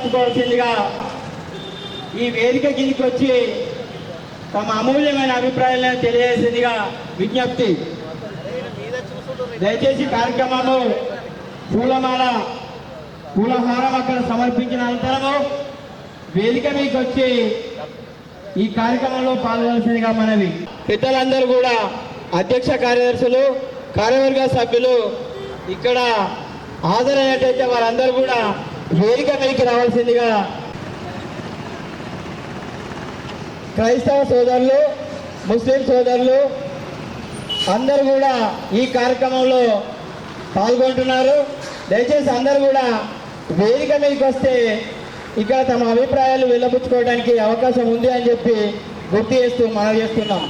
పంచుకోవాల్సిందిగా ఈ వేదిక కిందికి వచ్చి తమ అమూల్యమైన అభిప్రాయాలను తెలియజేసిందిగా విజ్ఞప్తి. దయచేసి కార్యక్రమము పూలహారం అక్కడ సమర్పించిన అనంతరము వేదిక మీకు వచ్చి ఈ కార్యక్రమంలో పాల్గొనాల్సిందిగా మనవి. పెద్దలందరూ కూడా అధ్యక్ష కార్యదర్శులు, కార్యవర్గ సభ్యులు ఇక్కడ హాజరైనట్టయితే వారందరూ కూడా వేదిక మీదకి రావాల్సిందిగా క్రైస్తవ సోదరులు, ముస్లిం సోదరులు అందరూ కూడా ఈ కార్యక్రమంలో పాల్గొంటున్నారు. దయచేసి అందరూ కూడా వేదిక మీదకి వస్తే ఇక్కడ తమ అభిప్రాయాలు వెళ్ళబుచ్చుకోవడానికి అవకాశం ఉంది అని చెప్పి గుర్తు చేస్తూ మనం చేస్తున్నాం.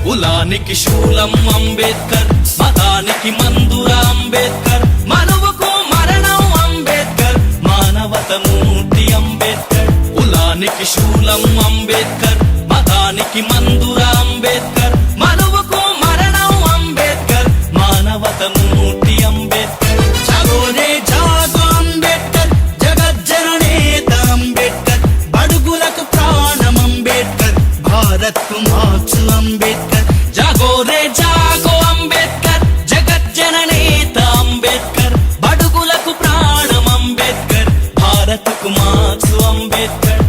కులానికి శూలం అంబేద్కర్, మతానికి మందురా అంబేద్కర్, మనువుకు మరణం అంబేద్కర్, మానవత మూర్తి అంబేద్కర్. కులానికి శూలం అంబేద్కర్, మతానికి మందురా అంబేద్కర్, మనువుకు మరణం అంబేద్కర్, మానవత మూర్తి అంబేద్కర్. జగోనే జాగో అంబేద్కర్, జగజ్జననేత అంబేద్కర్, బడుగులకు ప్రాణం అంబేద్కర్, భారత్కు మార్చు అంబేద్కర్. జాగోరే జాగో అంబేద్కర్, జగజ్జననేత అంబేద్కర్, బడుగులకు ప్రాణం అంబేద్కర్, భారత్కు మార్చు అంబేద్కర్.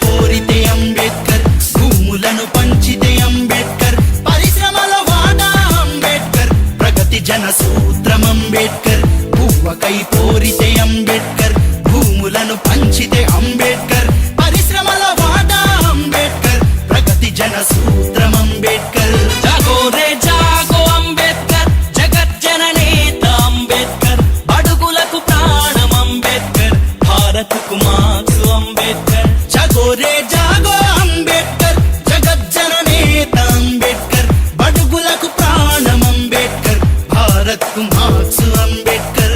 కోరితే అంబేద్కర్, భూములను పంచితే అంబేద్కర్, పరిశ్రమల వాడా అంబేద్కర్, ప్రగతి జన సూత్రం అంబేద్కర్. భూవకై కోరితే అంబేద్కర్, భూములను పంచితే అంబేద్కర్, పరిశ్రమల వాడా అంబేద్కర్, ప్రగతి జన సూత్రం అంబేద్కర్. జాగోరే జాగో అంబేద్కర్, జగజ్జననేత అంబేద్కర్, బడుగులకు ప్రాణం అంబేద్కర్, భారత్కు మార్చు అంబేద్కర్. జాగోరే జాగో అంబేద్కర్, జగజ్జననేత అంబేద్కర్, బడుగులకు ప్రాణం అంబేద్కర్, భారత్కు మార్చు అంబేద్కర్.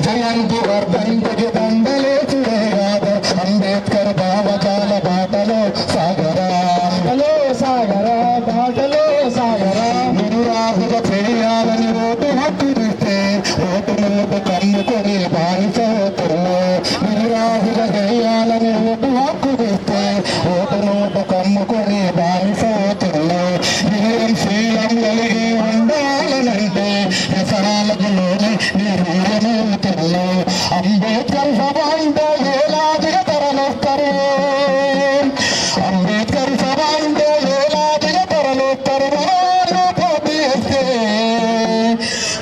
జయంతి వర్ధంతికి దండలేచుడే అంబేద్కర్ భావజాల బాటలో సాగరా, సాగరా బాటలో సాగరా. నిరురాహుల చేయాలని ఓటు హక్కు ఇస్తే ఓటు నోటు కమ్ముకొని బానిస అవుతున్నా. నిరురాహుల చేయాలని ఓటు హక్కు ఇస్తే ఓటు నోటు కమ్ముకొని బానిస అవుతున్నా. ఏం శీలం కలిగి ఉండాలనంటే వ్యసనాలకు లోని నిర్వీర్యమవుతున్నా. అంబేద్కర్ సభ అంటే ఏలాదిగా తరలిస్తారు, అంబేద్కర్ సభ అంటే ఏలాదిగా తరలిస్తారు.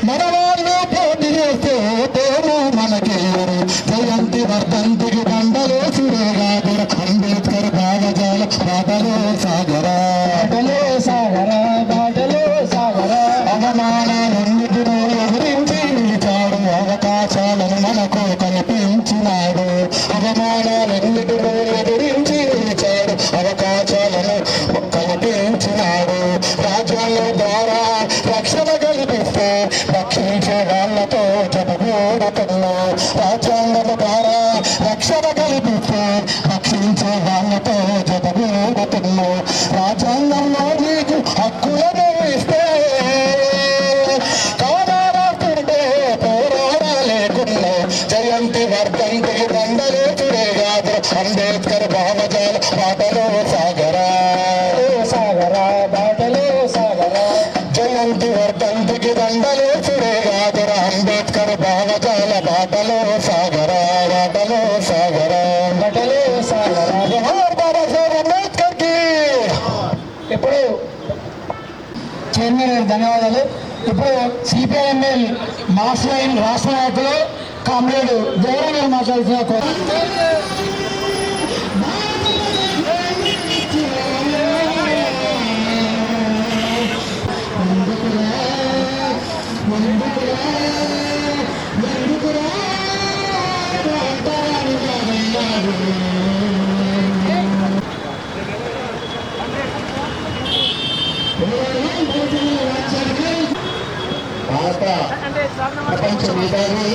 మన వాళ్ళు పోటీ చేస్తే దేవుడు మనకెళ్ళరు. జయంతి వర్ధంతికి దండలేసుడే కాదు అంబేద్కర్ భావజాల బాటలో సాగరా, బాటలో సాగరా, బాటలో సాగరా. అవమానాలన్నిటినీ ఎదిరించి నిలిచాడు, అవకాశాలను మనకు కల్పించినాడు. అవమానాలన్నిటినీ ఎదిరించి నిలిచాడు, అవకాశాలను కల్పించినాడు. రాజ్యాంగం ద్వారా రక్షణ కల్పిస్తే రక్షించే వాళ్ళతో జతగూడుతున్నా. రాజ్యాంగం ద్వారా రక్షణ కల్పిస్తే రక్షించే వాళ్ళతో జతగూడుతున్నా. రాజ్యాంగంలో నీకు హక్కులను ఇస్తే కాదారాస్తుంటే పోరాడాలేకున్నా. జయంతి వర్ధంతికి దండలేచుడే కాదు అంబేద్కర్ భావజాల బాటలో సాగరా, సాగరా బాటలో సాగరా. జయంతి వర్ధంతికి దండలేచుడే కాదు అంబేద్కర్ భావజాల బాటలో సాగరా, బాటలో సాగరా, బాటలో సాగరా. జోహార్ బాబాసాహెబ్ అంబేద్కర్ కి. ఇప్పుడు చైర్మన్ గారికి ధన్యవాదాలు. ఇప్పుడు సిపిఐఎంఎల్ మాస్ లైన్ రాష్ట్ర నాయకులు కామ్రేడ్ దేవరావు గారు మాట్లాడుతున్న భారత ప్రపంచ మేధావి,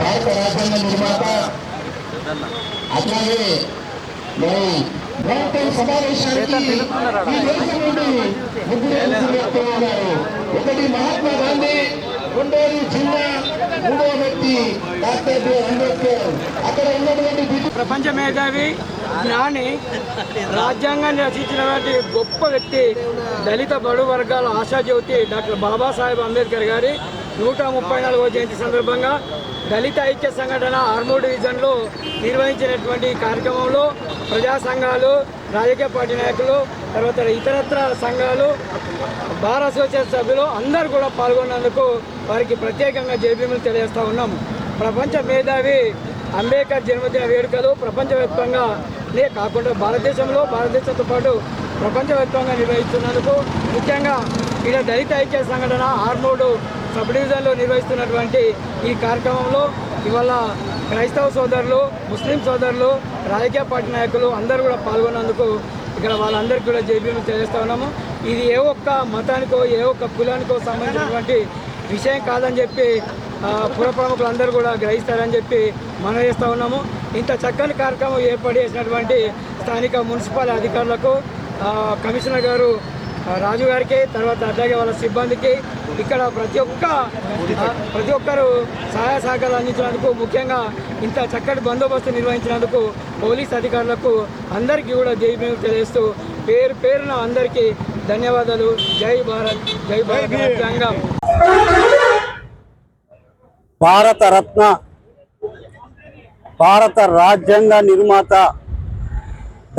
భారత రాజ్యాంగ నిర్మాత, అట్లాగే మరి బ్రాంటన్ సమావేశానికి ఈ దేశం నుండి ముగ్గురు వ్యక్తులు ఉన్నారు. ఒకటి మహాత్మా గాంధీ, రెండోది జిన్నా, మూడో వ్యక్తి డాక్టర్ బిఆర్ అంబేద్కర్. అక్కడ ఉన్నటువంటి ప్రపంచ మేధావి, జ్ఞాని, రాజ్యాంగాన్ని రచించినటువంటి గొప్ప వ్యక్తి, దళిత బడు వర్గాల ఆశాజ్యోతి డాక్టర్ బాబాసాహెబ్ అంబేద్కర్ గారి 134వ జయంతి సందర్భంగా దళిత ఐక్య సంఘటన ఆర్మూర్ డివిజన్లో నిర్వహించినటువంటి కార్యక్రమంలో ప్రజా సంఘాలు, రాజకీయ పార్టీ నాయకులు, తర్వాత ఇతరత్ర సంఘాలు, బార్ అసోసియేషన్ సభ్యులు అందరూ కూడా పాల్గొన్నందుకు వారికి ప్రత్యేకంగా జైభీములు తెలియజేస్తూ ఉన్నాము. ప్రపంచ మేధావి అంబేద్కర్ జన్మదిన వేడుకలు ప్రపంచవ్యాప్తంగానే కాకుండా భారతదేశంతో పాటు ప్రపంచవ్యాప్తంగా నిర్వహిస్తున్నందుకు, ముఖ్యంగా ఇక్కడ దళిత ఐక్య సంఘటన ఆర్మూర్ సబ్ డివిజన్లో నిర్వహిస్తున్నటువంటి ఈ కార్యక్రమంలో ఇవాళ క్రైస్తవ సోదరులు, ముస్లిం సోదరులు, రాజకీయ పార్టీ నాయకులు అందరూ కూడా పాల్గొన్నందుకు ఇక్కడ వాళ్ళందరికీ కూడా జైభీములు తెలియజేస్తూ ఉన్నాము. ఇది ఏ ఒక్క మతానికో ఏ ఒక్క కులానికో సంబంధించినటువంటి విషయం కాదని చెప్పి పుర ప్రముఖులందరూ కూడా గ్రహిస్తారని చెప్పి మనం చేస్తూ ఉన్నాము. ఇంత చక్కని కార్యక్రమం ఏర్పాటు చేసినటువంటి స్థానిక మున్సిపల్ అధికారులకు, కమిషనర్ గారు రాజు గారికి, తర్వాత అట్లాగే వాళ్ళ సిబ్బందికి, ఇక్కడ ప్రతి ఒక్కరు సహాయ సహకారాలు అందించినందుకు, ముఖ్యంగా ఇంత చక్కటి బందోబస్తు నిర్వహించినందుకు పోలీస్ అధికారులకు అందరికీ కూడా జైభీములు తెలియజేస్తూ పేరున అందరికీ ధన్యవాదాలు. జై భారత్, జై భారత్ రాజ్యాంగం. భారత రత్న, భారత రాజ్యాంగ నిర్మాత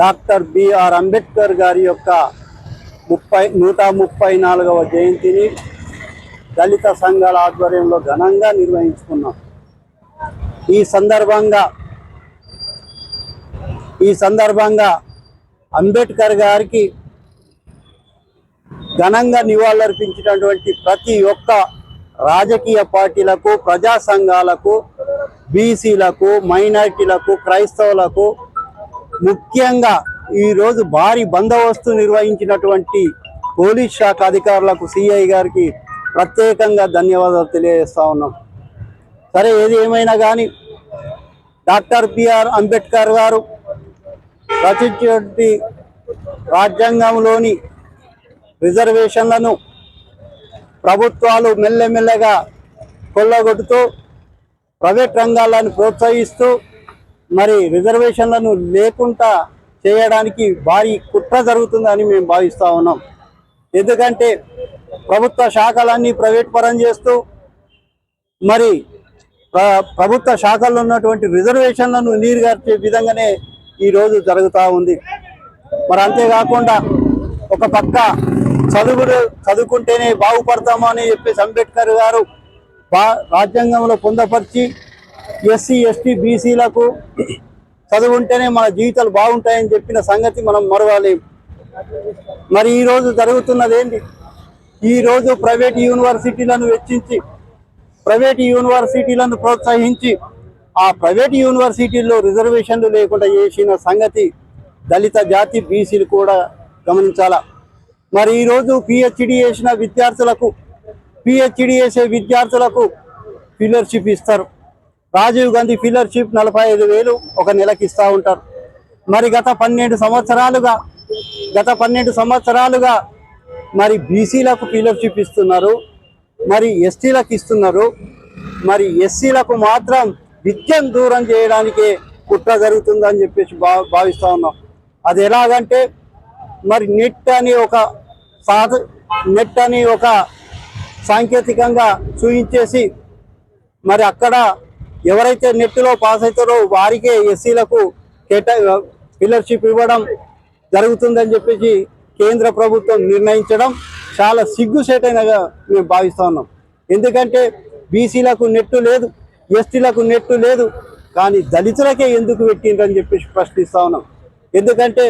డాక్టర్ బిఆర్ అంబేద్కర్ గారి యొక్క 134వ జయంతిని దళిత సంఘాల ఆధ్వర్యంలో ఘనంగా నిర్వహించుకున్నాం. ఈ సందర్భంగా అంబేద్కర్ గారికి ఘనంగా నివాళులర్పించినటువంటి ప్రతి ఒక్క రాజకీయ పార్టీలకు, ప్రజా సంఘాలకు, బీసీలకు, మైనారిటీలకు, క్రైస్తవులకు, ముఖ్యంగా ఈరోజు భారీ బందోబస్తు నిర్వహించినటువంటి పోలీస్ శాఖ అధికారులకు, సిఐ గారికి ప్రత్యేకంగా ధన్యవాదాలు తెలియజేస్తా ఉన్నాం. సరే, ఏది ఏమైనా కానీ డాక్టర్ బిఆర్ అంబేద్కర్ గారు రచించినటువంటి రాజ్యాంగంలోని రిజర్వేషన్లను ప్రభుత్వాలు మెల్లమెల్లగా కొల్లగొడుతూ ప్రైవేట్ రంగాలను ప్రోత్సహిస్తూ మరి రిజర్వేషన్లను లేకుండా చేయడానికి భారీ కుట్ర జరుగుతుందని మేము భావిస్తూ ఉన్నాం. ఎందుకంటే ప్రభుత్వ శాఖలన్నీ ప్రైవేట్ పరం చేస్తూ మరి ప్రభుత్వ శాఖల్లో ఉన్నటువంటి రిజర్వేషన్లను నీరుగార్చే విధంగానే ఈరోజు జరుగుతూ ఉంది. మరి అంతేకాకుండా ఒక పక్క చదువుకుంటేనే బాగుపడతామని చెప్పేసి అంబేద్కర్ గారు రాజ్యాంగంలో పొందపరిచి ఎస్సీ, ఎస్టీ, బీసీలకు చదువుంటేనే మన జీవితాలు బాగుంటాయని చెప్పిన సంగతి మనం మరవలేం. మరి ఈరోజు జరుగుతున్నది ఏంటి? ఈరోజు ప్రైవేట్ యూనివర్సిటీలను వెచ్చించి, ప్రైవేట్ యూనివర్సిటీలను ప్రోత్సహించి ఆ ప్రైవేట్ యూనివర్సిటీల్లో రిజర్వేషన్లు లేకుండా చేసిన సంగతి దళిత జాతి, బీసీలు కూడా గమనించాలా. మరి ఈరోజు పిహెచ్డి చేసిన విద్యార్థులకు, పిహెచ్డి చేసే విద్యార్థులకు ఫెలోషిప్ ఇస్తారు. రాజీవ్ గాంధీ ఫెలోషిప్ 45,000 ఒక నెలకి ఇస్తూ ఉంటారు. మరి గత 12 సంవత్సరాలుగా మరి బీసీలకు ఫెలోషిప్ ఇస్తున్నారు, మరి ఎస్టీలకు ఇస్తున్నారు. మరి ఎస్సీలకు మాత్రం విద్యను దూరం చేయడానికే కుట్ర జరుగుతుందని చెప్పేసి భావిస్తూ ఉన్నాం. అది ఎలాగంటే మరి నెట్ అని ఒక సాంకేతికంగా చూయించేసి మరి అక్కడ ఎవరైతే నెట్లో పాస్ అవుతారో వారికే ఎస్సీలకు ఫెలోషిప్ ఇవ్వడం జరుగుతుందని చెప్పేసి కేంద్ర ప్రభుత్వం నిర్ణయించడం చాలా సిగ్గుసేటైనగా మేము భావిస్తూ ఉన్నాం. ఎందుకంటే బీసీలకు నెట్టు లేదు, ఎస్టీలకు నెట్టు లేదు, కానీ దళితులకే ఎందుకు పెట్టిండ్రని చెప్పేసి ప్రశ్నిస్తూ ఉన్నాం. ఎందుకంటే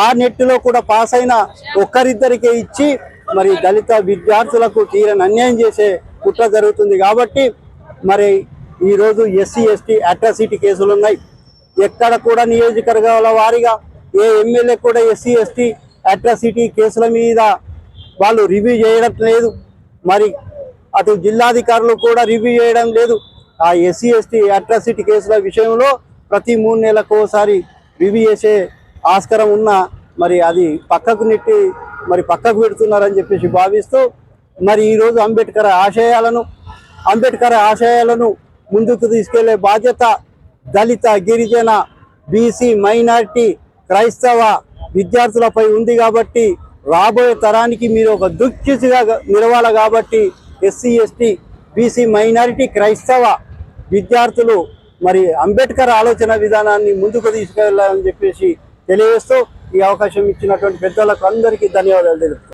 ఆ నెట్టులో కూడా పాస్ అయిన ఒక్కరిద్దరికే ఇచ్చి మరి దళిత విద్యార్థులకు తీరని అన్యాయం చేసే కుట్ర జరుగుతుంది. కాబట్టి మరి ఈరోజు ఎస్సీ ఎస్టీ అట్రాసిటీ కేసులు ఉన్నాయి. ఎక్కడ కూడా నియోజకవర్గాల వారీగా ఏ ఎమ్మెల్యే కూడా ఎస్సీ ఎస్టీ అట్రాసిటీ కేసుల మీద వాళ్ళు రివ్యూ చేయడం లేదు. మరి అటు జిల్లాధికారులు కూడా రివ్యూ చేయడం లేదు. ఆ ఎస్సీ ఎస్టీ అట్రాసిటీ కేసుల విషయంలో ప్రతి 3 నెలలకు ఒకసారి రివ్యూ చేసే ఆస్కారం ఉన్నా మరి అది పక్కకు నెట్టి మరి పక్కకు పెడుతున్నారని చెప్పేసి భావిస్తూ మరి ఈరోజు అంబేద్కర్ ఆశయాలను ముందుకు తీసుకెళ్లే బాధ్యత దళిత, గిరిజన, బీసీ, మైనారిటీ, క్రైస్తవ విద్యార్థులపై ఉంది. కాబట్టి రాబోయే తరానికి మీరు ఒక దిక్సూచిగా నిలవాలి. కాబట్టి ఎస్సీ ఎస్టీ బీసీ మైనారిటీ క్రైస్తవ విద్యార్థులు మరి అంబేద్కర్ ఆలోచన విధానాన్ని ముందుకు తీసుకెళ్లాలని చెప్పేసి తెలియజేస్తూ ఈ అవకాశం ఇచ్చినటువంటి పెద్దలకు అందరికీ ధన్యవాదాలు తెలుపుతాను.